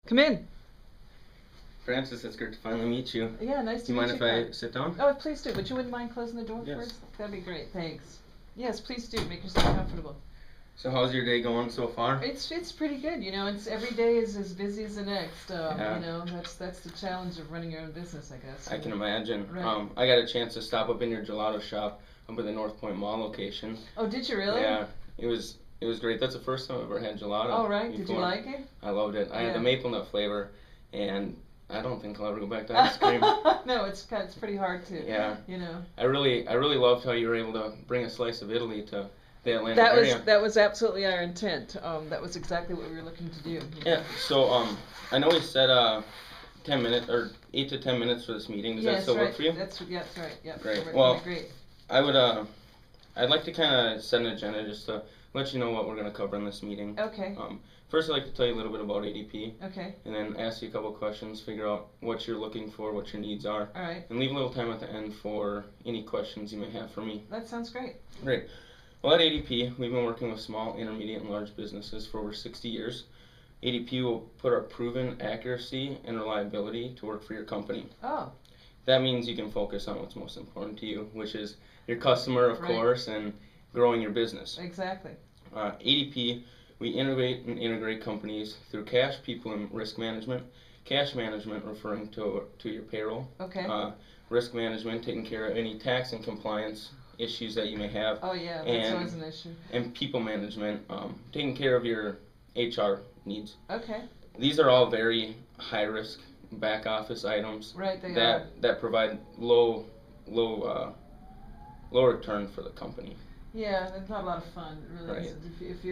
Come in. Francis, it's great to finally meet you. Yeah, nice to Do you meet mind you. if I sit down? Oh, please do. But you wouldn't mind closing the door Yes. first? That'd be great. Thanks. Yes, please do. Make yourself comfortable. So how's your day going so far? It's pretty good. You know, it's every day is as busy as the next. Yeah. You know, that's the challenge of running your own business, I guess. I can imagine. Right. I got a chance to stop up in your gelato shop up at the North Point Mall location. Oh, did you really? Yeah, it was great. That's the first time I've ever had gelato. Oh, right. Before. Did you like it? I loved it. I had the Yeah. maple nut flavor, and I don't think I'll ever go back to ice cream. No, it's pretty hard to. Yeah. You know. I really loved how you were able to bring a slice of Italy to the Atlanta area. That was absolutely our intent. That was exactly what we were looking to do. Yeah. So I know we said 10 minutes or 8 to 10 minutes for this meeting. Does that still work for you? That's right. Yep. Great. Well, great. I would I'd like to kind of set an agenda just to let you know what we're going to cover in this meeting. Okay. First, I'd like to tell you a little bit about ADP. Okay. And then ask you a couple questions, figure out what you're looking for, what your needs are. All right. And leave a little time at the end for any questions you may have for me. That sounds great. Great. Well, at ADP, we've been working with small, intermediate, and large businesses for over 60 years. ADP will put our proven accuracy and reliability to work for your company. Oh. That means you can focus on what's most important to you, which is your customer, of Right. course, and growing your business. Exactly. ADP, we innovate and integrate companies through cash, people, and risk management. Cash management referring to your payroll. Okay. Risk management, taking care of any tax and compliance issues that you may have. Oh yeah, that's always an issue. And people management, taking care of your HR needs. Okay. These are all very high risk back office items. Right, they that are. that provide low return for the company. Yeah, it's not a lot of fun, really. Right. If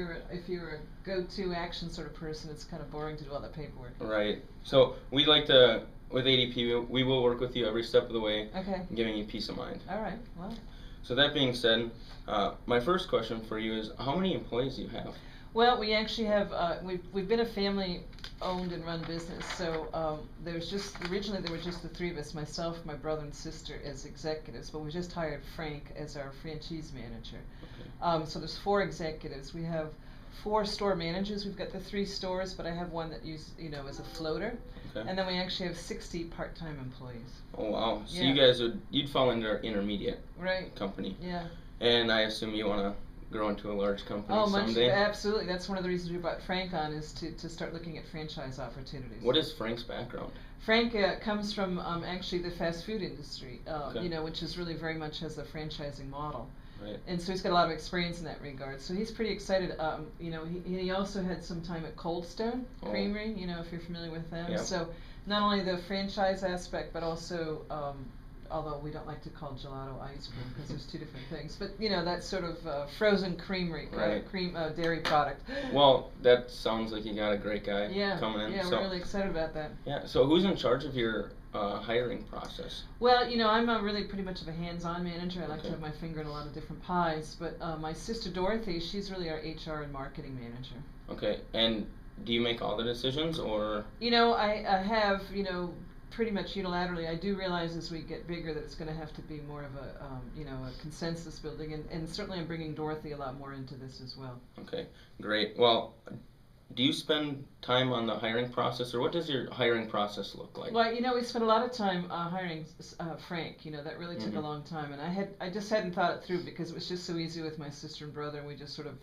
you're a go-to action sort of person, it's kind of boring to do all that paperwork. Right. So we like to, with ADP, we will work with you every step of the way, Okay. giving you peace of mind. All right. Well. So that being said, my first question for you is, how many employees do you have? Well, we actually have we've been a family-owned and run business. So originally there were just the three of us, myself, my brother, and sister as executives. But we just hired Frank as our franchise manager. Okay. So there's 4 executives. We have 4 store managers. We've got the 3 stores, but I have one that as a floater. Okay. And then we actually have 60 part-time employees. Oh wow! So Yeah. you guys you'd fall into our intermediate Right. company. Yeah. And I assume you want to grow into a large company Oh, someday. absolutely. That's one of the reasons we brought Frank on, is to start looking at franchise opportunities. What is Frank's background? Frank comes from actually the fast food industry, Okay. which is really very much has a franchising model. Right. And so he's got a lot of experience in that regard. So he's pretty excited. He also had some time at Cold Stone Creamery, if you're familiar with them. Yeah. So not only the franchise aspect, but also, although we don't like to call gelato ice cream because there's 2 different things, but that sort of frozen creamery, Right. dairy product. Well, that sounds like you got a great guy Yeah, coming in. yeah, so, we're really excited about that. yeah. So who's in charge of your hiring process? Well, I'm really pretty much of a hands-on manager. I like to Okay. have my finger in a lot of different pies. But my sister Dorothy, she's really our HR and marketing manager. Okay. And do you make all the decisions, or? I have, pretty much unilaterally. I do realize as we get bigger that it's going to have to be more of a consensus building. And certainly I'm bringing Dorothy a lot more into this as well. Okay. Great. Well, do you spend time on the hiring process, or what does your hiring process look like? Well, we spent a lot of time hiring Frank. That really took a Mhm. long time, and I just hadn't thought it through because it was just so easy with my sister and brother, and we just sort of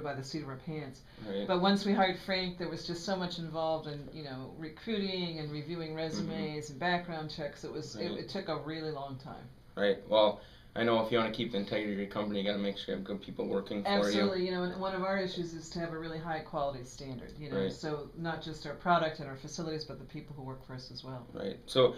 by the seat of our pants. Right. But once we hired Frank, there was just so much involved in recruiting and reviewing resumes and background checks. It took a really long time. Right. Well, I know if you want to keep the integrity of your company, you got to make sure you have good people working for you. Absolutely, and one of our issues is to have a really high quality standard, Right. So not just our product and our facilities, but the people who work for us as well. Right. So,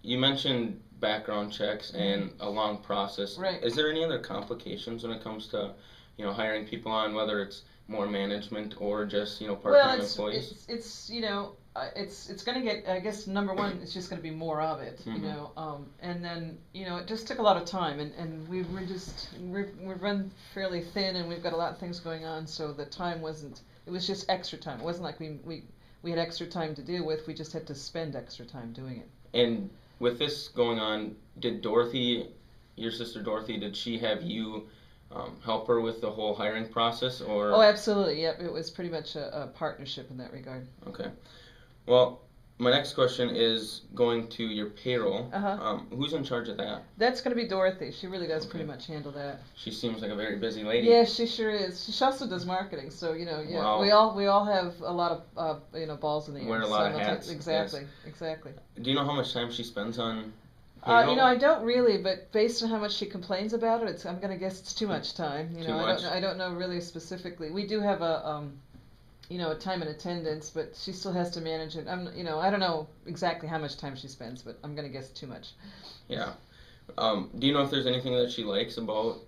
you mentioned background checks and a long process. Right. Is there any other complications when it comes to, hiring people on, whether it's more management or just, part-time employees? It's going to get, I guess, number one, it's just going to be more of it, Mhm. and then, it just took a lot of time, and we've run fairly thin, and we've got a lot of things going on, so the time it was just extra time. It wasn't like we had extra time to deal with, we just had to spend extra time doing it. And with this going on, did Dorothy, your sister Dorothy, did she have you help her with the whole hiring process, or? Oh, absolutely. Yep. It was pretty much a partnership in that regard. Okay. Well, my next question is going to your payroll. Uh-huh. Who's in charge of that? That's going to be Dorothy. She really does pretty much handle that. She seems like a very busy lady. Yeah, she sure is. She also does marketing, so yeah, Wow. we all have a lot of balls in the air. Wear a lot of hats. Exactly, Yes. exactly. Do you know how much time she spends on payroll? I don't really, but based on how much she complains about it, I'm gonna guess it's too much time. Too much? I don't know really specifically. We do have a time and attendance, but she still has to manage it. I don't know exactly how much time she spends, but I'm gonna guess too much. Yeah. Do you know if there's anything that she likes about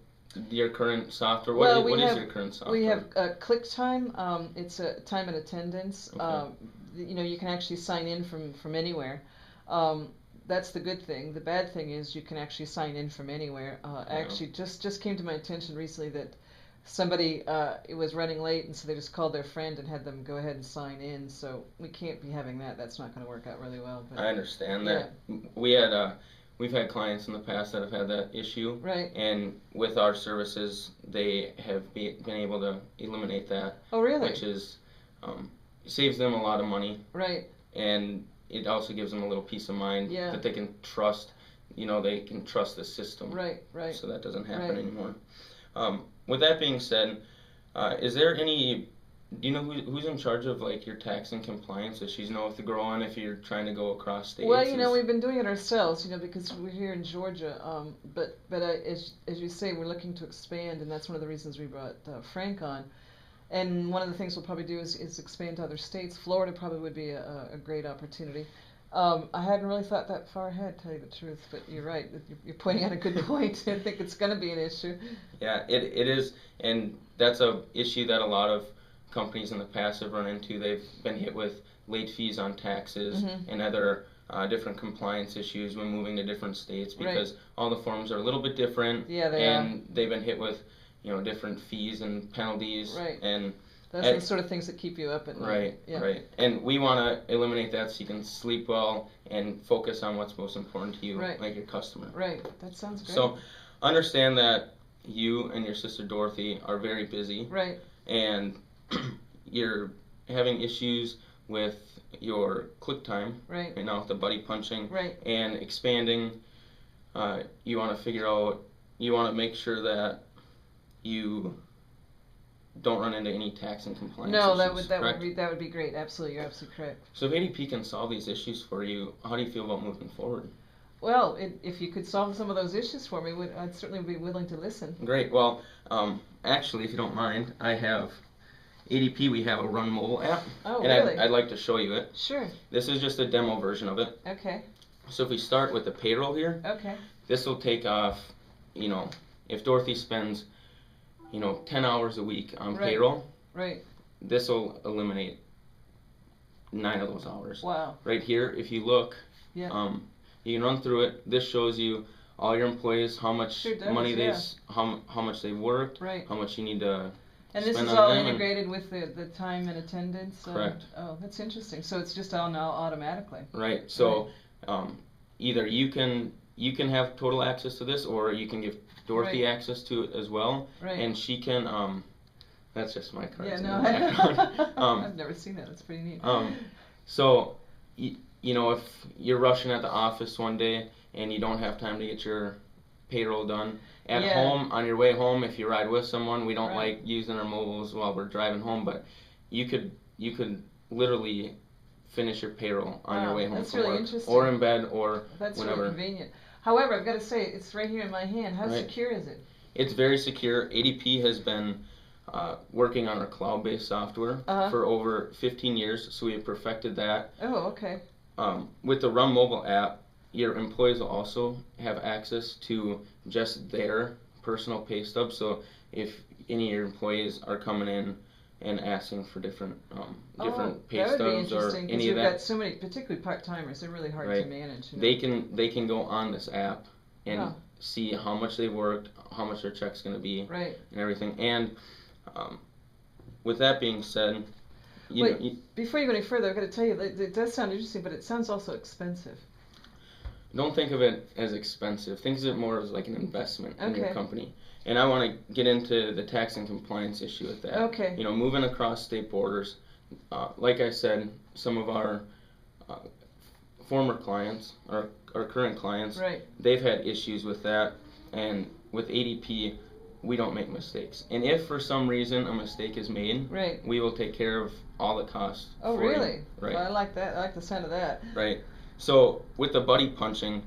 your current software? Well, What is your current software? We have click time. It's a time and attendance. Okay. You can actually sign in from anywhere. That's the good thing. The bad thing is you can actually sign in from anywhere. Actually, just came to my attention recently that somebody it was running late, and so they just called their friend and had them go ahead and sign in. So we can't be having that. That's not going to work out really well. But, I understand that. Yeah. We've had clients in the past that have had that issue, Right. and with our services, they have been able to eliminate that. Oh, really? Which is saves them a lot of money, Right. and it also gives them a little peace of mind that they can trust. They can trust the system. Right. Right. So that doesn't happen Right. anymore. With that being said, is there any? Do you know who's in charge of like your tax and compliance issues? Know if to grow on if you're trying to go across states? Well, we've been doing it ourselves, because we're here in Georgia. But as you say, we're looking to expand, and that's one of the reasons we brought Frank on. And one of the things we'll probably do is expand to other states. Florida probably would be a great opportunity. I hadn't really thought that far ahead, to tell you the truth, but you're right. You're pointing out a good point. I think it's going to be an issue. Yeah, it is, and that's a issue that a lot of companies in the past have run into. They've been hit with late fees on taxes and other different compliance issues when moving to different states because all the forms are a little bit different. Yeah, they and they've been hit with different fees and penalties. Right. And those are the sort of things that keep you up at night. Right, yeah. Right. And we want to eliminate that so you can sleep well and focus on what's most important to you, like your customer. Right. That sounds great. So understand that you and your sister Dorothy are very busy. Right. And you're having issues with your click time right now with the buddy punching and expanding. You want to make sure that you don't run into any tax and compliance issues. that would be great. Absolutely, you're absolutely correct. So if ADP can solve these issues for you, how do you feel about moving forward? Well, if you could solve some of those issues for me, I'd certainly be willing to listen. Great. Well, actually, if you don't mind, I have ADP. We have a Run Mobile app. Oh, and really? I'd like to show you it. Sure. This is just a demo version of it. Okay. So if we start with the payroll here, this will take off, if Dorothy spends, 10 hours a week on payroll, this will eliminate 9 of those hours. Wow. Right here, if you look, you can run through it. This shows you all your employees, how much money how much they worked, how much you need to and this is all integrated with the time and attendance? Correct. Oh, that's interesting. So it's just all now automatically. Right. So either you can have total access to this, or you can give Dorothy access to it as well, and she can. That's just my card. Yeah, no, I've never seen that. That's pretty neat. So if you're rushing at the office one day and you don't have time to get your payroll done at home on your way home, if you ride with someone, we don't like using our mobiles while we're driving home, but you could literally finish your payroll on your way home from really work, interesting. or in bed, or that's whenever. Really convenient. However, I've got to say, it's right here in my hand. How secure is it? It's very secure. ADP has been working on our cloud-based software for over 15 years, so we have perfected that. Oh, okay. With the Run Mobile app, your employees will also have access to just their personal pay stubs. So if any of your employees are coming in and asking for different pay stubs or any of that, you've got so many, particularly part-timers, they're really hard to manage. They can go on this app and see how much they worked, how much their check's going to be, and everything. And with that being said, before you go any further, I've got to tell you, it does sound interesting, but it sounds also expensive. Don't think of it as expensive. Think of it more as like an investment in your company. And I want to get into the tax and compliance issue with that. Okay. You know, moving across state borders, like I said, some of our former clients, our current clients, right. they've had issues with that. And with ADP, we don't make mistakes. And if for some reason a mistake is made, right. we will take care of all the costs. Oh, really? You. Right. Well, I like that. I like the sound of that. Right. So with the buddy punching,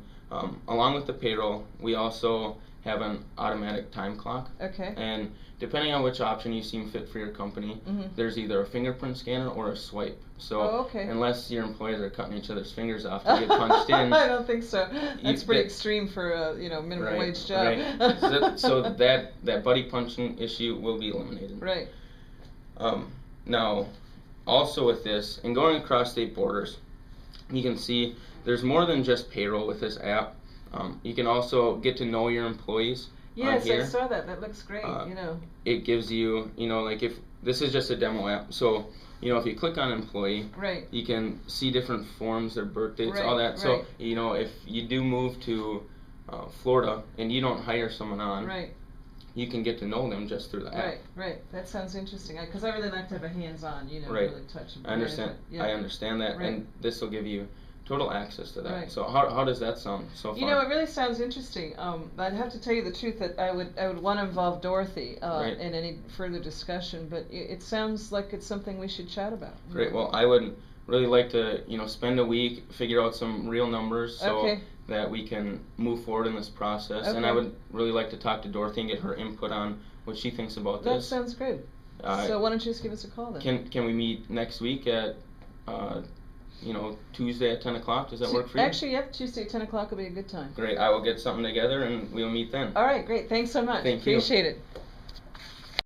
along with the payroll, we also have an automatic time clock. Okay. And depending on which option you seem fit for your company, there's either a fingerprint scanner or a swipe. So unless your employees are cutting each other's fingers off to get punched in, I don't think so. That's pretty extreme for a minimum wage job. Right. so that buddy punching issue will be eliminated. Right. Now, also with this, and going across state borders, you can see there's more than just payroll with this app. You can also get to know your employees. Yes, here. I saw that. That looks great. It gives you, like if this is just a demo app, so if you click on employee, right. you can see different forms, their birth dates, right, all that. Right. So if you do move to Florida and you don't hire someone on, right. you can get to know them just through the app. Right. That sounds interesting. Because I really like to have a hands-on, right. really touch. I understand. Yeah. I understand that, right. And this will give you total access to that. Right. So how does that sound so far? It really sounds interesting. I'd have to tell you the truth that I would want to involve Dorothy right. in any further discussion, but it sounds like it's something we should chat about. Great. Well, I would really like to spend a week, figure out some real numbers so that we can move forward in this process. And I would really like to talk to Dorothy and get her input on what she thinks about this. That sounds good. So why don't you just give us a call then? Can we meet next week at Tuesday at 10 o'clock? Does that work for you? Actually, yep, Tuesday at 10 o'clock will be a good time. Great. I will get something together and we'll meet then. All right, great. Thanks so much. Thank you. Appreciate it.